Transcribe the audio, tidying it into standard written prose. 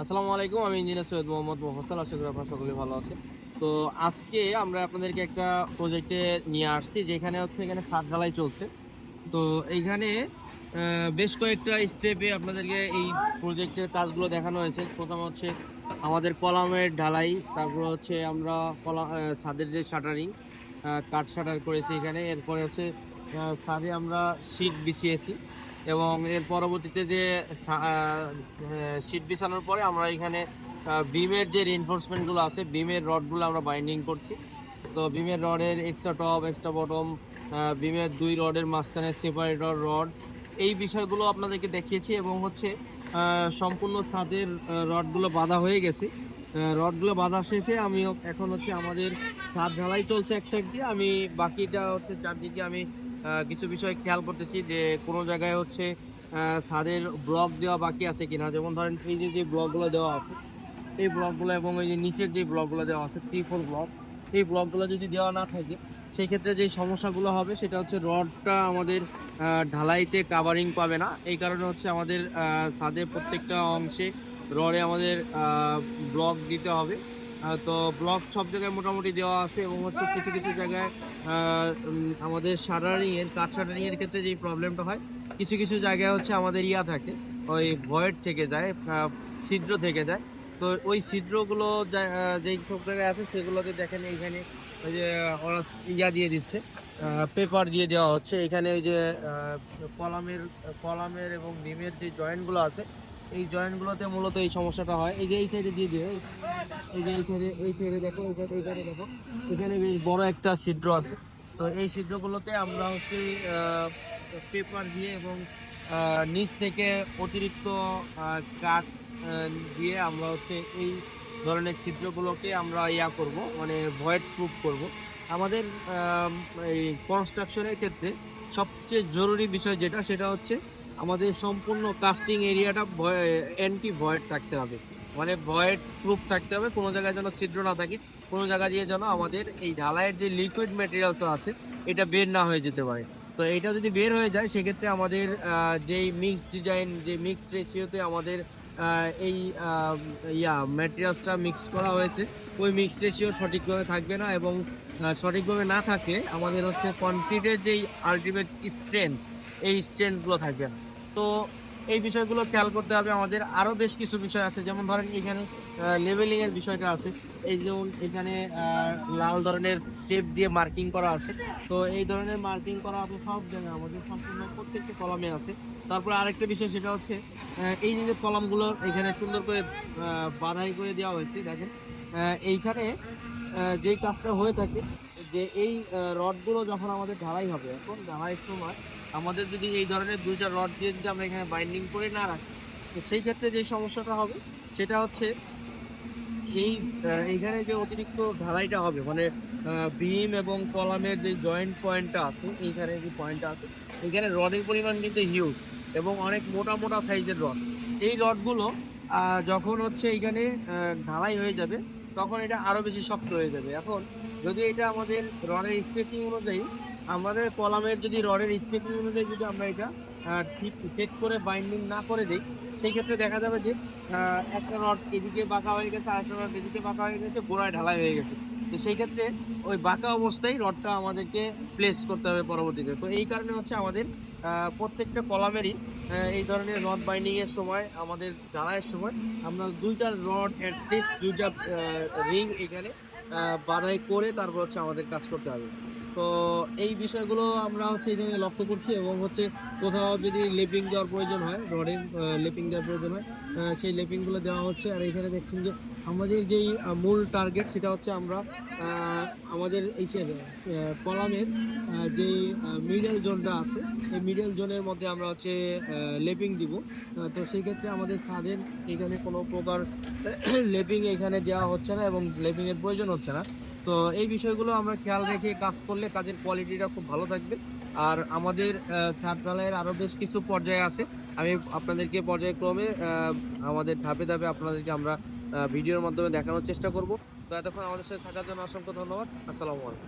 আসসালামু আলাইকুম, আমি ইঞ্জিনিয়ার সৈয়দ মোহাম্মদ মোফাজ্জল। আশা করি আপনারা সকলে ভালো আছেন। তো আজকে আমরা আপনাদেরকে একটা প্রজেক্টে নিয়ে আসছি, যেখানে হচ্ছে এখানে ছাদ ঢালাই চলছে। তো এইখানে বেশ কয়েকটা স্টেপে আপনাদেরকে এই প্রজেক্টের কাজগুলো দেখানো হয়েছে। প্রথম হচ্ছে আমাদের কলামের ঢালাই, তারপর হচ্ছে আমরা ছাদের যে শাটারিং, কাঠ শাটার করেছি এখানে। এরপরে হচ্ছে ছাদে আমরা শীট বিছিয়েছি, এবং এর পরবর্তীতে যে শীট বিছানোর পরে আমরা এখানে বিমের যে রিইনফোর্সমেন্টগুলো আছে, বিমের রডগুলো আমরা বাইন্ডিং করছি। তো বিমের রডের এক্সট্রা টপ, এক্সট্রা বটম, বিমের দুই রডের মাঝখানে সেপারেটর রড, এই বিষয়গুলো আপনাদেরকে দেখিয়েছি। এবং হচ্ছে সম্পূর্ণ ছাদের রডগুলো বাঁধা হয়ে গেছে। রডগুলো বাঁধা শেষে আমি এখন হচ্ছে আমাদের ছাদ ঢালাই চলছে এক সাইড দিয়ে, আমি বাকিটা হচ্ছে চারদিকে আমি কিছু বিষয় খেয়াল করতেছি যে কোনো জায়গায় হচ্ছে ছাদের ব্লক দেওয়া বাকি আছে কিনা। যেমন ধরেন এই যে ব্লকগুলো দেওয়া আছে, এই ব্লকগুলো এবং এই যে নিচের যে ব্লকগুলো দেওয়া আছে 3-4 ব্লক, এই ব্লকগুলো যদি দেওয়া না থাকে, সেই ক্ষেত্রে যে সমস্যাগুলো হবে সেটা হচ্ছে রডটা আমাদের ঢালাইতে কাভারিং পাবে না। এই কারণে হচ্ছে আমাদের ছাদের প্রত্যেকটা অংশে রডে আমাদের ব্লক দিতে হবে। তো ব্লক সব জায়গায় মোটামুটি দেওয়া আছে, এবং হচ্ছে কিছু কিছু জায়গায় আমাদের কাঠ শাটারিং এর ক্ষেত্রে যে প্রবলেমটা হয়, কিছু কিছু জায়গায় হচ্ছে আমাদের থাকে, ওই ভয়েড থেকে যায়, ছিদ্র থেকে যায়। তো ওই ছিদ্রগুলো যেই সব জায়গায় আছে সেগুলোতে দেখেন এইখানে ওই যে ওরা দিয়ে দিচ্ছে, পেপার দিয়ে দেওয়া হচ্ছে এখানে। ওই যে কলামের কলামের এবং বিমের যে জয়েন্টগুলো আছে, এই জয়েন্টগুলোতে মূলত এই সমস্যাটা হয়। এই যে এই সাইডে দিয়ে দিয়ে এই যে এই সাইডে দেখো, এইখানে দেখো, এখানে বেশ বড় একটা ছিদ্র আছে। তো এই ছিদ্রগুলোতে আমরা হচ্ছে পেপার দিয়ে এবং নিচ থেকে অতিরিক্ত কাঠ দিয়ে আমরা হচ্ছে এই ধরনের ছিদ্রগুলোকে আমরা করব, মানে ভয়েড প্রুফ করব। আমাদের এই কনস্ট্রাকশনের ক্ষেত্রে সবচেয়ে জরুরি বিষয় যেটা, সেটা হচ্ছে আমাদের সম্পূর্ণ কাস্টিং এরিয়াটা অ্যান্টি ভয়েড থাকতে হবে, মানে ভয়েড প্রুফ থাকতে হবে। কোনো জায়গায় যেন ছিদ্র না থাকে, কোনো জায়গা দিয়ে যেন আমাদের এই ঢালাইয়ের যে লিকুইড ম্যাটেরিয়ালস আছে এটা বের না হয়ে যেতে পারে। তো এটা যদি বের হয়ে যায়, সেক্ষেত্রে আমাদের যেই মিক্সড ডিজাইন, যে মিক্সড রেশিওতে আমাদের এই ম্যাটেরিয়ালসটা মিক্সড করা হয়েছে, ওই মিক্সড রেশিও সঠিকভাবে থাকবে না। এবং সঠিকভাবে না থাকলে আমাদের হচ্ছে কনক্রিটের যেই আলটিমেট স্ট্রেংথ, এই স্ট্রেংথগুলো থাকবে না। তো এই বিষয়গুলো খেয়াল করতে হবে আমাদের। আরও বেশ কিছু বিষয় আছে, যেমন ধরেন এখানে লেভেলিং এর বিষয়টা আছে। এই যেমন এখানে লাল ধরনের শেপ দিয়ে মার্কিং করা আছে। তো এই ধরনের মার্কিং করা আছে সব জায়গায়, আমাদের সম্পূর্ণ প্রত্যেকটি কলামে আছে। তারপরে আরেকটা বিষয়, সেটা হচ্ছে এই যে কলামগুলো এখানে সুন্দর করে বাধাই করে দেওয়া হয়েছে। দেখেন এইখানে যেই কাজটা হয়ে থাকে, যে এই রডগুলো যখন আমাদের ঢালাই হবে, এখন ঢালাইয়ের সময় আমাদের যদি এই ধরনের দুইটা রড দিয়ে যদি আমরা এখানে বাইন্ডিং করে না রাখি, তো সেই ক্ষেত্রে যে সমস্যাটা হবে সেটা হচ্ছে এইখানে যে অতিরিক্ত ঢালাইটা হবে, মানে বিম এবং কলামের যে জয়েন্ট পয়েন্টটা আছে, এইখানে যে পয়েন্টটা আছে, এখানে রডের পরিমাণ কিন্তু হিউজ এবং অনেক মোটা মোটা সাইজের রড। এই রডগুলো যখন হচ্ছে এইখানে ঢালাই হয়ে যাবে, তখন এটা আরো বেশি শক্ত হয়ে যাবে। এখন যদি এটা আমাদের রডের স্পেসিং অনুযায়ী, আমাদের কলামের যদি রডের স্পেসিং অনুযায়ী যদি আমরা এটা ঠিক সেট করে বাইন্ডিং না করে দিই, সেই ক্ষেত্রে দেখা যাবে যে একটা রড এদিকে বাঁকা হয়ে গেছে, আরেকটা রড এদিকে বাঁকা হয়ে গেছে, গোড়ায় ঢালাই হয়ে গেছে। তো সেই ক্ষেত্রে ওই বাঁকা অবস্থায় রডটা আমাদেরকে প্লেস করতে হবে পরবর্তীতে। তো এই কারণে হচ্ছে আমাদের প্রত্যেকটা কলামেরই এই ধরনের রড বাইন্ডিং এর সময়, আমাদের ঢালাইয়ের সময় আমরা দুইটা রড অ্যাটলিস্ট দুইটা রিং এখানে বাধাই করে তারপর হচ্ছে আমাদের কাজ করতে হবে। তো এই বিষয়গুলো আমরা হচ্ছে এখানে লক্ষ্য করছি। এবং হচ্ছে কোথাও যদি লেপিং দেওয়ার প্রয়োজন হয়, রডের লেপিং দেওয়ার প্রয়োজন হয়, সেই লেপিংগুলো দেওয়া হচ্ছে। আর এখানে দেখছেন যে আমাদের যেই মূল টার্গেট, সেটা হচ্ছে আমরা আমাদের এই কলামের যেই মিডল জোনটা আছে, এই মিডল জোনের মধ্যে আমরা হচ্ছে লেপিং দিব। তো সেই ক্ষেত্রে আমাদের ছাদের এখানে কোনো প্রকার লেপিং এখানে দেওয়া হচ্ছে না এবং লেপিং এর প্রয়োজন হচ্ছে না। তো এই বিষয়গুলো আমরা খেয়াল রেখে কাজ করলে কাজের কোয়ালিটিটা খুব ভালো থাকবে। আর আমাদের ছাদ ঢালাইয়ের আরও বেশ কিছু পর্যায়ে আছে, আমি আপনাদেরকে পর্যায়ক্রমে আমাদের ধাপে ধাপে আপনাদেরকে আমরা ভিডিওর মাধ্যমে দেখানোর চেষ্টা করব। তো এতক্ষণ আমাদের সাথে থাকার জন্য অসংখ্য ধন্যবাদ। আসসালামু আলাইকুম।